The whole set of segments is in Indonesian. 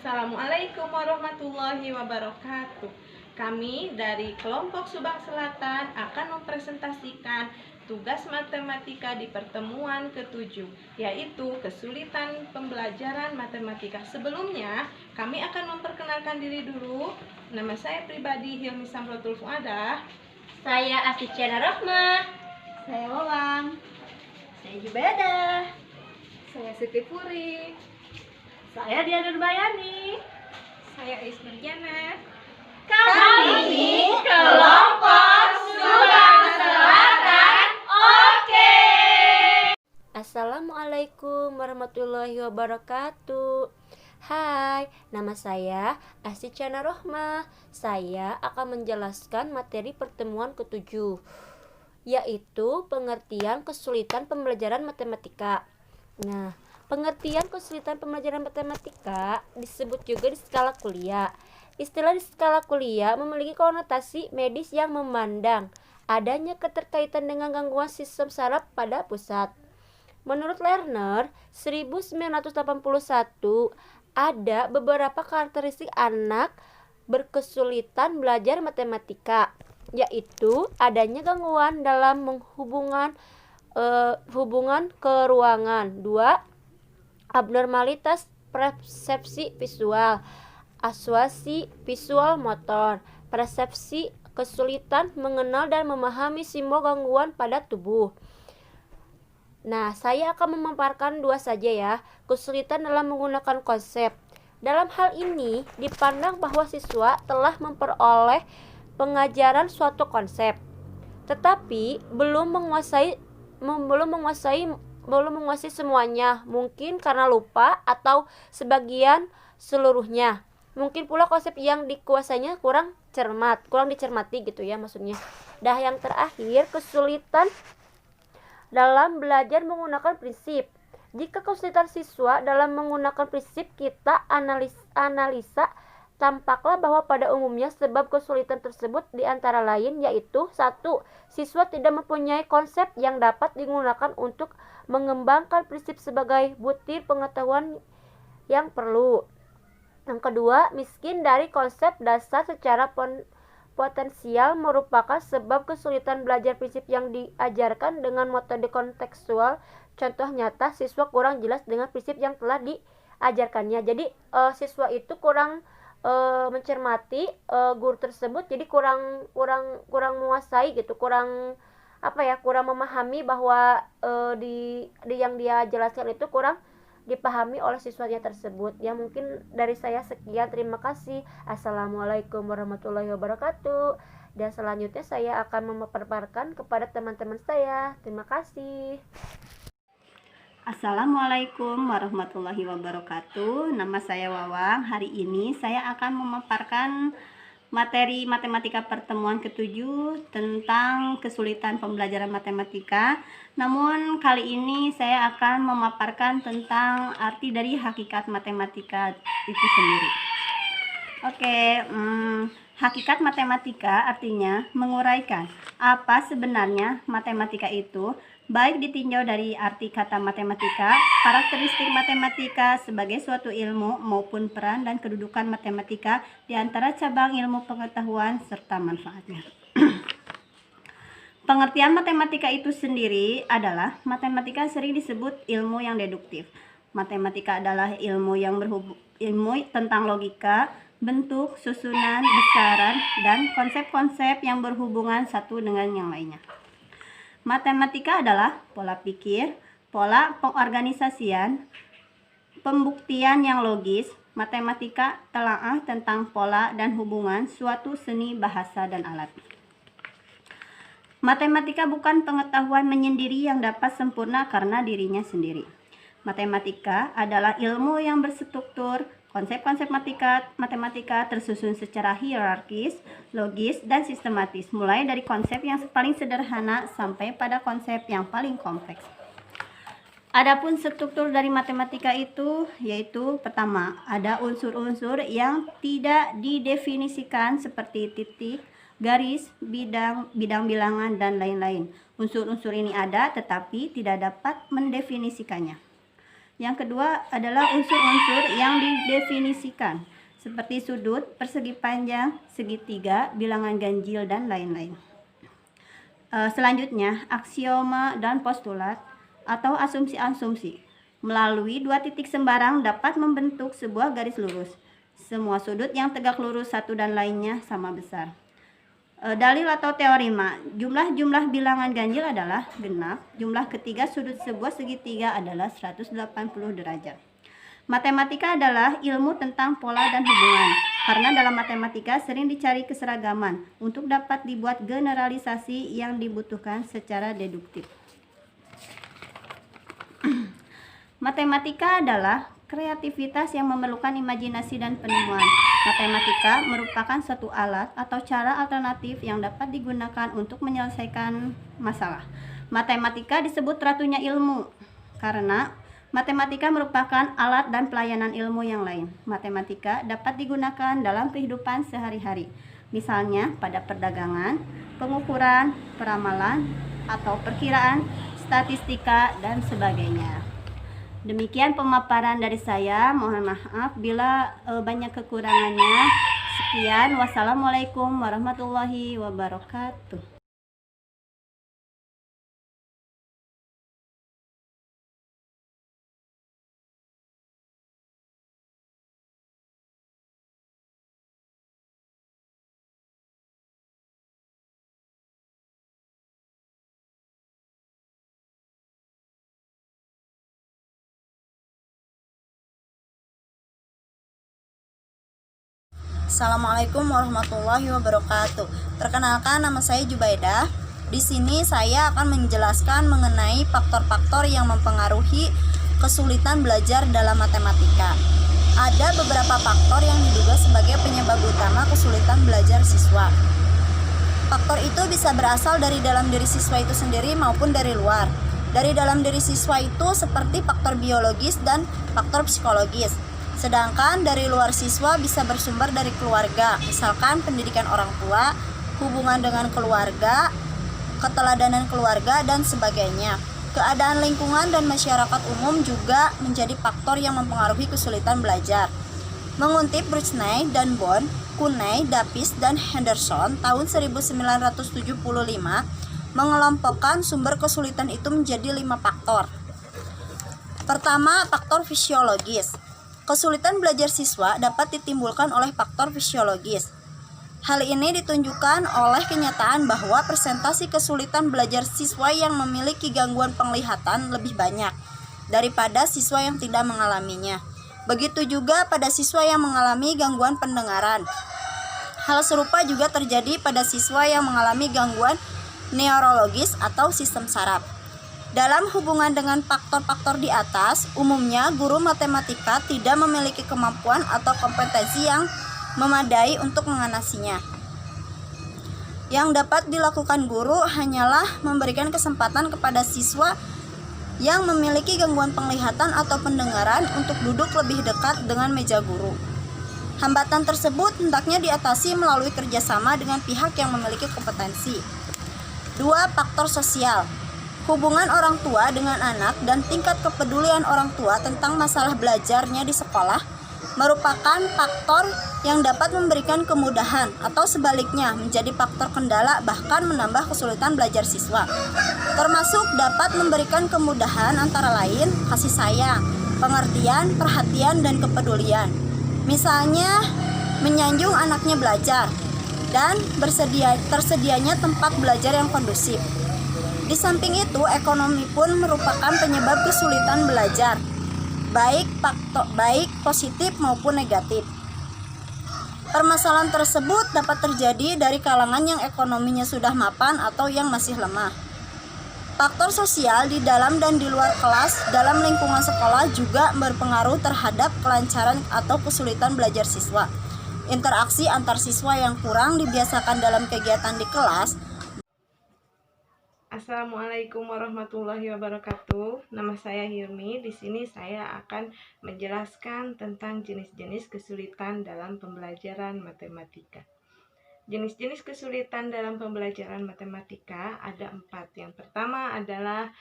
Assalamualaikum warahmatullahi wabarakatuh. Kami dari kelompok Subang Selatan akan mempresentasikan tugas matematika di pertemuan ke-7, yaitu kesulitan pembelajaran matematika. Sebelumnya, kami akan memperkenalkan diri dulu. Nama saya pribadi Hilmi Samrotul Fuadah. Saya Afiqsyana Rahma. Saya Wawang. Saya Jubadah. Saya Siti Puri. Saya Diana Nurbayani. Saya Ismirjana. Kami kelompok Subang Selatan. Oke. Assalamualaikum warahmatullahi wabarakatuh. Hai, nama saya Afiqsyana Rahma. Saya akan menjelaskan materi pertemuan ke-7, yaitu pengertian kesulitan pembelajaran matematika. Nah, pengertian kesulitan pembelajaran matematika disebut juga di skala kuliah. Istilah di skala kuliah memiliki konotasi medis yang memandang adanya keterkaitan dengan gangguan sistem saraf pada pusat. Menurut Lerner, 1981, ada beberapa karakteristik anak berkesulitan belajar matematika, yaitu adanya gangguan dalam hubungan ke ruangan. 2. Abnormalitas persepsi visual, asuasi visual motor, persepsi kesulitan mengenal dan memahami simbol gangguan pada tubuh. Nah, saya akan memaparkan 2 saja ya. Kesulitan dalam menggunakan konsep. Dalam hal ini dipandang bahwa siswa telah memperoleh pengajaran suatu konsep, tetapi belum menguasai semuanya, mungkin karena lupa atau sebagian seluruhnya. Mungkin pula konsep yang dikuasainya kurang dicermati gitu ya maksudnya. Yang terakhir, kesulitan dalam belajar menggunakan prinsip. Jika kesulitan siswa dalam menggunakan prinsip kita analisa, tampaklah bahwa pada umumnya sebab kesulitan tersebut diantara lain yaitu 1. Siswa tidak mempunyai konsep yang dapat digunakan untuk mengembangkan prinsip sebagai butir pengetahuan yang perlu. Yang kedua, miskin dari konsep dasar secara potensial merupakan sebab kesulitan belajar prinsip yang diajarkan dengan metode kontekstual. Contoh nyata, siswa kurang jelas dengan prinsip yang telah diajarkannya. Jadi siswa itu kurang mencermati guru tersebut, jadi kurang menguasai gitu, kurang memahami bahwa di yang dia jelaskan itu kurang dipahami oleh siswanya tersebut. Ya, mungkin dari saya sekian, terima kasih. Assalamualaikum warahmatullahi wabarakatuh. Dan selanjutnya saya akan memaparkan kepada teman-teman saya. Terima kasih. Assalamualaikum warahmatullahi wabarakatuh. Nama saya Wawang. Hari ini saya akan memaparkan materi matematika pertemuan ke-7 tentang kesulitan pembelajaran matematika. Namun kali ini saya akan memaparkan tentang arti dari hakikat matematika itu sendiri. Hakikat matematika artinya menguraikan apa sebenarnya matematika itu, baik ditinjau dari arti kata matematika, karakteristik matematika sebagai suatu ilmu, maupun peran dan kedudukan matematika di antara cabang ilmu pengetahuan serta manfaatnya. Pengertian matematika itu sendiri adalah matematika sering disebut ilmu yang deduktif. Matematika adalah ilmu tentang logika, bentuk, susunan, besaran, dan konsep-konsep yang berhubungan satu dengan yang lainnya. Matematika adalah pola pikir, pola pengorganisasian, pembuktian yang logis. Matematika telaah tentang pola dan hubungan suatu seni, bahasa, dan alat. Matematika bukan pengetahuan menyendiri yang dapat sempurna karena dirinya sendiri. Matematika adalah ilmu yang berstruktur. Konsep-konsep matematika tersusun secara hierarkis, logis, dan sistematis, mulai dari konsep yang paling sederhana sampai pada konsep yang paling kompleks. Adapun struktur dari matematika itu yaitu, pertama, ada unsur-unsur yang tidak didefinisikan seperti titik, garis, bidang bilangan, dan lain-lain. Unsur-unsur ini ada tetapi tidak dapat mendefinisikannya. Yang kedua adalah unsur-unsur yang didefinisikan, seperti sudut, persegi panjang, segitiga, bilangan ganjil, dan lain-lain. Selanjutnya, aksioma dan postulat atau asumsi-asumsi. Melalui dua titik sembarang dapat membentuk sebuah garis lurus. Semua sudut yang tegak lurus satu dan lainnya sama besar. Dalil atau teorema, jumlah-jumlah bilangan ganjil adalah genap, jumlah ketiga sudut sebuah segitiga adalah 180 derajat. Matematika adalah ilmu tentang pola dan hubungan, karena dalam matematika sering dicari keseragaman untuk dapat dibuat generalisasi yang dibutuhkan secara deduktif. Matematika adalah kreativitas yang memerlukan imajinasi dan penemuan. Matematika merupakan suatu alat atau cara alternatif yang dapat digunakan untuk menyelesaikan masalah. Matematika disebut ratunya ilmu karena matematika merupakan alat dan pelayanan ilmu yang lain. Matematika dapat digunakan dalam kehidupan sehari-hari, misalnya pada perdagangan, pengukuran, peramalan, atau perkiraan, statistika, dan sebagainya. Demikian pemaparan dari saya. Mohon maaf bila banyak kekurangannya. Sekian, wassalamualaikum warahmatullahi wabarakatuh. Assalamualaikum warahmatullahi wabarakatuh. Perkenalkan, nama saya Jubaidah. Di sini saya akan menjelaskan mengenai faktor-faktor yang mempengaruhi kesulitan belajar dalam matematika. Ada beberapa faktor yang diduga sebagai penyebab utama kesulitan belajar siswa. Faktor itu bisa berasal dari dalam diri siswa itu sendiri maupun dari luar. Dari dalam diri siswa itu seperti faktor biologis dan faktor psikologis. Sedangkan dari luar siswa bisa bersumber dari keluarga, misalkan pendidikan orang tua, hubungan dengan keluarga, keteladanan keluarga, dan sebagainya. Keadaan lingkungan dan masyarakat umum juga menjadi faktor yang mempengaruhi kesulitan belajar. Mengutip Brusney dan Bond, Kuney, Davis, dan Henderson tahun 1975 mengelompokkan sumber kesulitan itu menjadi 5 faktor. Pertama, faktor fisiologis. Kesulitan belajar siswa dapat ditimbulkan oleh faktor fisiologis. Hal ini ditunjukkan oleh kenyataan bahwa persentase kesulitan belajar siswa yang memiliki gangguan penglihatan lebih banyak daripada siswa yang tidak mengalaminya. Begitu juga pada siswa yang mengalami gangguan pendengaran. Hal serupa juga terjadi pada siswa yang mengalami gangguan neurologis atau sistem saraf. Dalam hubungan dengan faktor-faktor di atas, umumnya guru matematika tidak memiliki kemampuan atau kompetensi yang memadai untuk mengatasinya. Yang dapat dilakukan guru hanyalah memberikan kesempatan kepada siswa yang memiliki gangguan penglihatan atau pendengaran untuk duduk lebih dekat dengan meja guru. Hambatan tersebut hendaknya diatasi melalui kerjasama dengan pihak yang memiliki kompetensi. 2. Faktor sosial. Hubungan orang tua dengan anak dan tingkat kepedulian orang tua tentang masalah belajarnya di sekolah merupakan faktor yang dapat memberikan kemudahan atau sebaliknya menjadi faktor kendala bahkan menambah kesulitan belajar siswa. Termasuk dapat memberikan kemudahan antara lain kasih sayang, pengertian, perhatian, dan kepedulian. Misalnya menyanjung anaknya belajar dan tersedianya tempat belajar yang kondusif. Di samping itu, ekonomi pun merupakan penyebab kesulitan belajar, baik positif maupun negatif. Permasalahan tersebut dapat terjadi dari kalangan yang ekonominya sudah mapan atau yang masih lemah. Faktor sosial di dalam dan di luar kelas dalam lingkungan sekolah juga berpengaruh terhadap kelancaran atau kesulitan belajar siswa. Interaksi antar siswa yang kurang dibiasakan dalam kegiatan di kelas. Assalamualaikum warahmatullahi wabarakatuh. Nama saya Hilmi. Di sini saya akan menjelaskan tentang jenis-jenis kesulitan dalam pembelajaran matematika. Jenis-jenis kesulitan dalam pembelajaran matematika ada 4. Yang pertama adalah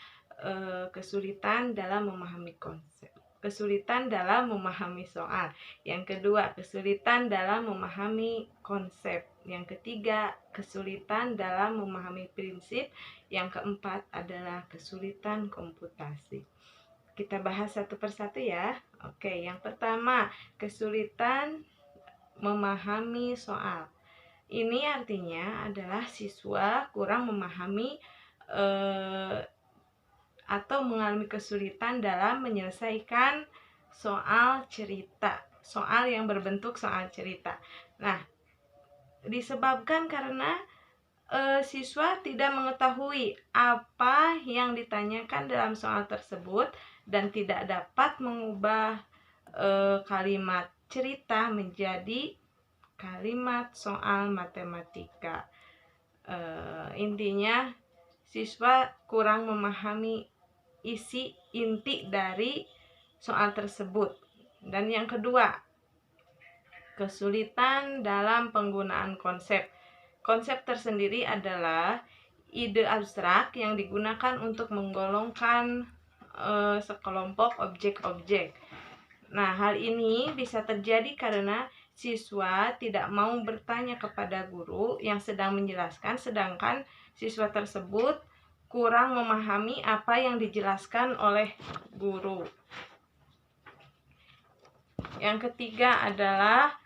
kesulitan dalam memahami konsep. kesulitan dalam memahami soal. Yang kedua, kesulitan dalam memahami konsep. Yang ketiga, kesulitan dalam memahami prinsip. Yang keempat adalah kesulitan komputasi. Kita bahas satu persatu ya. Oke, yang pertama, kesulitan memahami soal. Ini artinya adalah siswa kurang memahami atau mengalami kesulitan dalam menyelesaikan soal cerita, soal yang berbentuk soal cerita. Nah, disebabkan karena siswa tidak mengetahui apa yang ditanyakan dalam soal tersebut dan tidak dapat mengubah kalimat cerita menjadi kalimat soal matematika. Intinya siswa kurang memahami isi inti dari soal tersebut. Dan yang kedua, kesulitan dalam penggunaan konsep. Konsep tersendiri adalah ide abstrak yang digunakan untuk menggolongkan sekelompok objek-objek. Nah, hal ini bisa terjadi karena siswa tidak mau bertanya kepada guru yang sedang menjelaskan, sedangkan siswa tersebut kurang memahami apa yang dijelaskan oleh guru. Yang ketiga adalah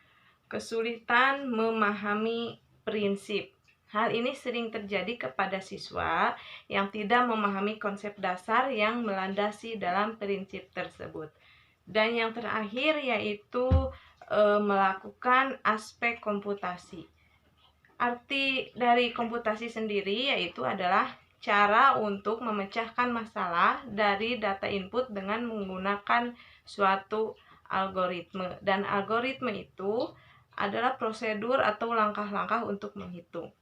kesulitan memahami prinsip. Hal ini sering terjadi kepada siswa yang tidak memahami konsep dasar yang melandasi dalam prinsip tersebut. Dan yang terakhir yaitu melakukan aspek komputasi. Arti dari komputasi sendiri yaitu adalah cara untuk memecahkan masalah dari data input dengan menggunakan suatu algoritme. Dan algoritme itu adalah prosedur atau langkah-langkah untuk menghitung.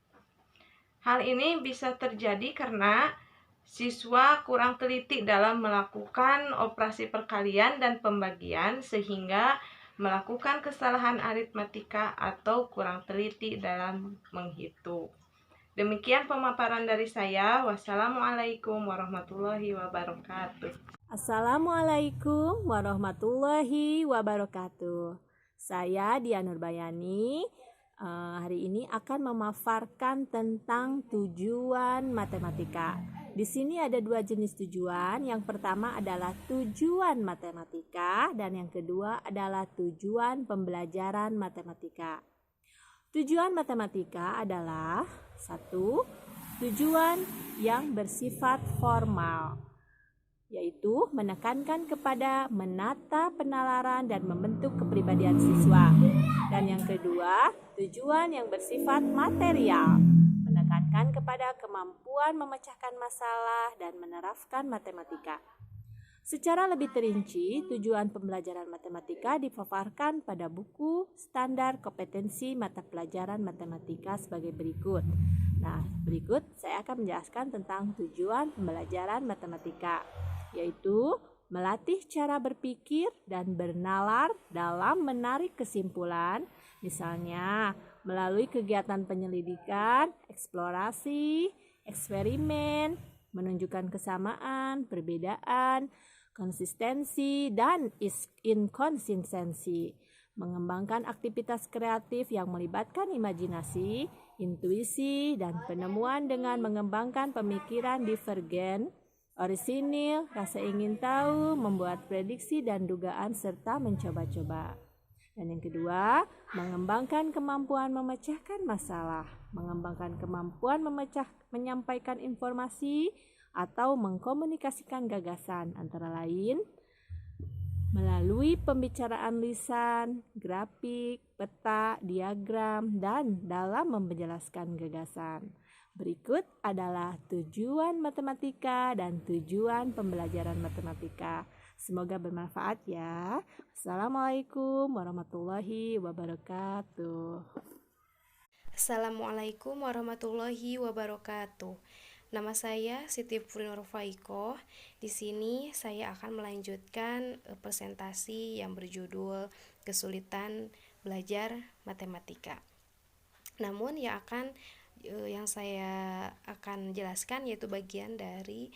Hal ini bisa terjadi karena siswa kurang teliti dalam melakukan operasi perkalian dan pembagian sehingga melakukan kesalahan aritmatika atau kurang teliti dalam menghitung. Demikian pemaparan dari saya. Wassalamualaikum warahmatullahi wabarakatuh. Assalamualaikum warahmatullahi wabarakatuh. Saya Diah Nurbayani. Hari ini akan memaparkan tentang tujuan matematika. Di sini ada dua jenis tujuan. Yang pertama adalah tujuan matematika dan yang kedua adalah tujuan pembelajaran matematika. Tujuan matematika adalah satu, tujuan yang bersifat formal, yaitu menekankan kepada menata penalaran dan membentuk kepribadian siswa. Dan yang kedua, tujuan yang bersifat material, menekankan kepada kemampuan memecahkan masalah dan menerapkan matematika. Secara lebih terinci, tujuan pembelajaran matematika dipaparkan pada buku standar kompetensi mata pelajaran matematika sebagai berikut. Nah, berikut saya akan menjelaskan tentang tujuan pembelajaran matematika, yaitu melatih cara berpikir dan bernalar dalam menarik kesimpulan, misalnya melalui kegiatan penyelidikan, eksplorasi, eksperimen, menunjukkan kesamaan, perbedaan, konsistensi, dan inkonsistensi, mengembangkan aktivitas kreatif yang melibatkan imajinasi, intuisi, dan penemuan dengan mengembangkan pemikiran divergen, orisinil, rasa ingin tahu, membuat prediksi dan dugaan, serta mencoba-coba. Dan yang kedua, mengembangkan kemampuan memecahkan masalah, mengembangkan kemampuan menyampaikan informasi atau mengkomunikasikan gagasan, antara lain melalui pembicaraan lisan, grafik, peta, diagram, dan dalam menjelaskan gagasan. Berikut adalah tujuan matematika dan tujuan pembelajaran matematika. Semoga bermanfaat ya. Assalamualaikum warahmatullahi wabarakatuh. Assalamualaikum warahmatullahi wabarakatuh. Nama saya Siti Purnur Faiko. Di sini saya akan melanjutkan presentasi yang berjudul Kesulitan Belajar Matematika. Namun yang saya akan jelaskan yaitu bagian dari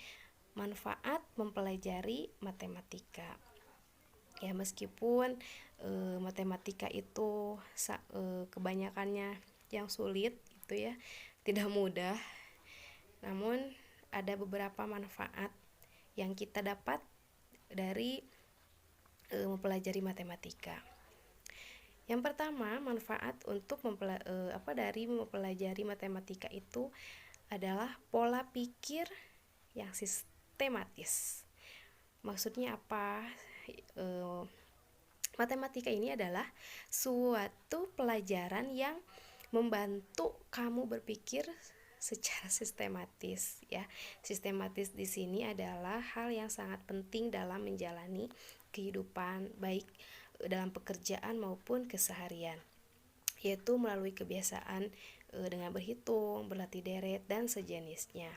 manfaat mempelajari matematika. Ya, meskipun matematika itu kebanyakannya yang sulit gitu ya, tidak mudah, namun ada beberapa manfaat yang kita dapat dari mempelajari matematika. Yang pertama, manfaat untuk dari mempelajari matematika itu adalah pola pikir yang sistematis. Maksudnya apa? Matematika ini adalah suatu pelajaran yang membantu kamu berpikir secara sistematis ya. Sistematis di sini adalah hal yang sangat penting dalam menjalani kehidupan, baik dalam pekerjaan maupun keseharian, yaitu melalui kebiasaan dengan berhitung, berlatih deret, dan sejenisnya.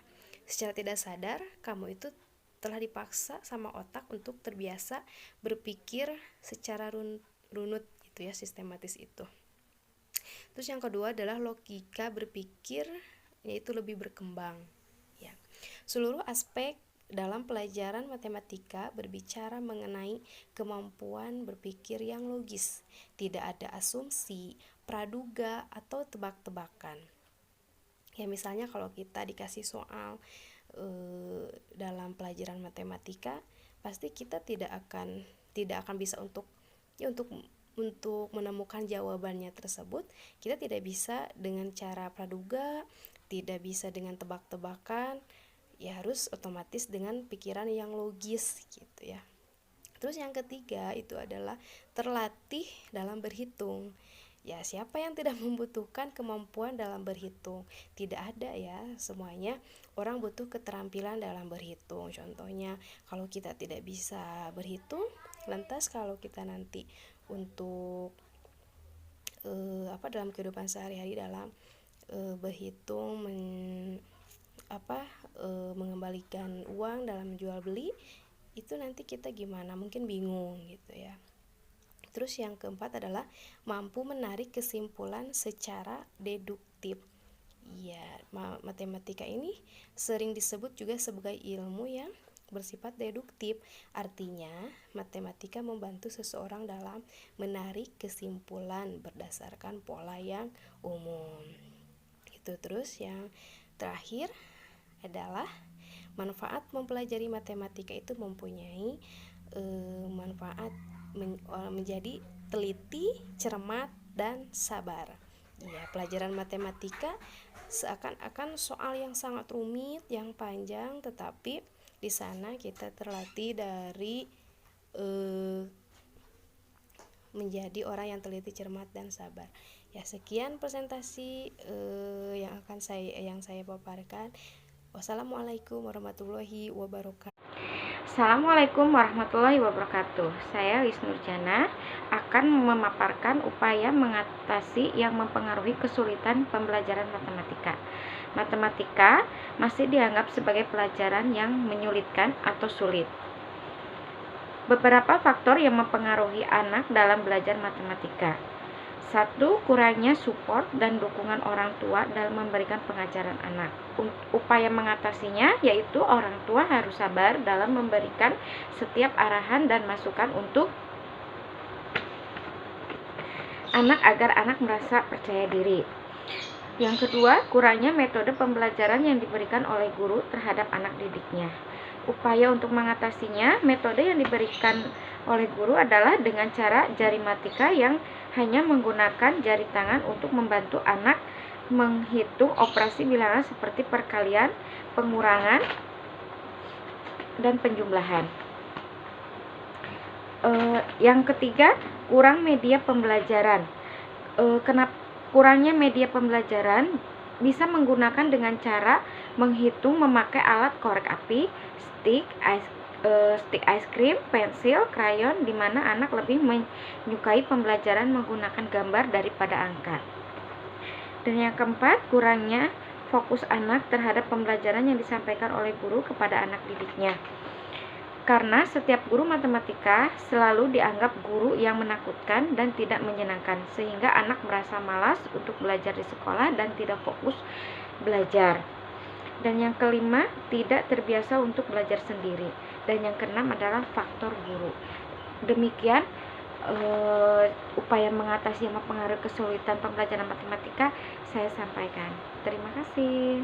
Secara tidak sadar, kamu itu telah dipaksa sama otak untuk terbiasa berpikir secara runut gitu ya, sistematis itu. Terus yang kedua adalah logika berpikir, yaitu lebih berkembang ya. Seluruh aspek dalam pelajaran matematika berbicara mengenai kemampuan berpikir yang logis. Tidak ada asumsi, praduga, atau tebak-tebakan. Ya, misalnya kalau kita dikasih soal dalam pelajaran matematika, pasti kita tidak akan bisa untuk menemukan jawabannya tersebut. Kita tidak bisa dengan cara praduga, tidak bisa dengan tebak-tebakan, ya harus otomatis dengan pikiran yang logis gitu ya. Terus yang ketiga itu adalah terlatih dalam berhitung. Ya, siapa yang tidak membutuhkan kemampuan dalam berhitung? Tidak ada ya, semuanya orang butuh keterampilan dalam berhitung. Contohnya, kalau kita tidak bisa berhitung, lantas kalau kita nanti untuk dalam kehidupan sehari-hari dalam berhitung, mengembalikan uang dalam jual beli, itu nanti kita gimana? Mungkin bingung gitu ya. Terus yang keempat adalah mampu menarik kesimpulan secara deduktif. Ya, matematika ini sering disebut juga sebagai ilmu yang bersifat deduktif. Artinya, matematika membantu seseorang dalam menarik kesimpulan berdasarkan pola yang umum. Itu. Terus yang terakhir adalah manfaat mempelajari matematika itu mempunyai manfaat menjadi teliti, cermat, dan sabar. Ya, pelajaran matematika seakan-akan soal yang sangat rumit, yang panjang, tetapi di sana kita terlatih dari menjadi orang yang teliti, cermat, dan sabar. Ya, sekian presentasi yang saya paparkan. Wassalamualaikum warahmatullahi wabarakatuh. Assalamualaikum warahmatullahi wabarakatuh. Saya Lis Nurjana akan memaparkan upaya mengatasi yang mempengaruhi kesulitan pembelajaran matematika. Matematika masih dianggap sebagai pelajaran yang menyulitkan atau sulit. Beberapa faktor yang mempengaruhi anak dalam belajar matematika. 1. Kurangnya support dan dukungan orang tua dalam memberikan pengajaran anak. Upaya mengatasinya yaitu orang tua harus sabar dalam memberikan setiap arahan dan masukan untuk anak agar anak merasa percaya diri. Yang kedua, kurangnya metode pembelajaran yang diberikan oleh guru terhadap anak didiknya. Upaya untuk mengatasinya, metode yang diberikan oleh guru adalah dengan cara jarimatika yang hanya menggunakan jari tangan untuk membantu anak menghitung operasi bilangan seperti perkalian, pengurangan, dan penjumlahan. Yang ketiga, kurang media pembelajaran. Kenapa kurangnya media pembelajaran? Bisa menggunakan dengan cara menghitung memakai alat korek api, stick ice cream, pensil, krayon, di mana anak lebih menyukai pembelajaran menggunakan gambar daripada angka. Dan yang keempat, kurangnya fokus anak terhadap pembelajaran yang disampaikan oleh guru kepada anak didiknya. Karena setiap guru matematika selalu dianggap guru yang menakutkan dan tidak menyenangkan, sehingga anak merasa malas untuk belajar di sekolah dan tidak fokus belajar. Dan yang kelima, tidak terbiasa untuk belajar sendiri. Dan yang keenam adalah faktor guru. demikian upaya mengatasi yang mempengaruhi kesulitan pembelajaran matematika saya sampaikan. Terima kasih.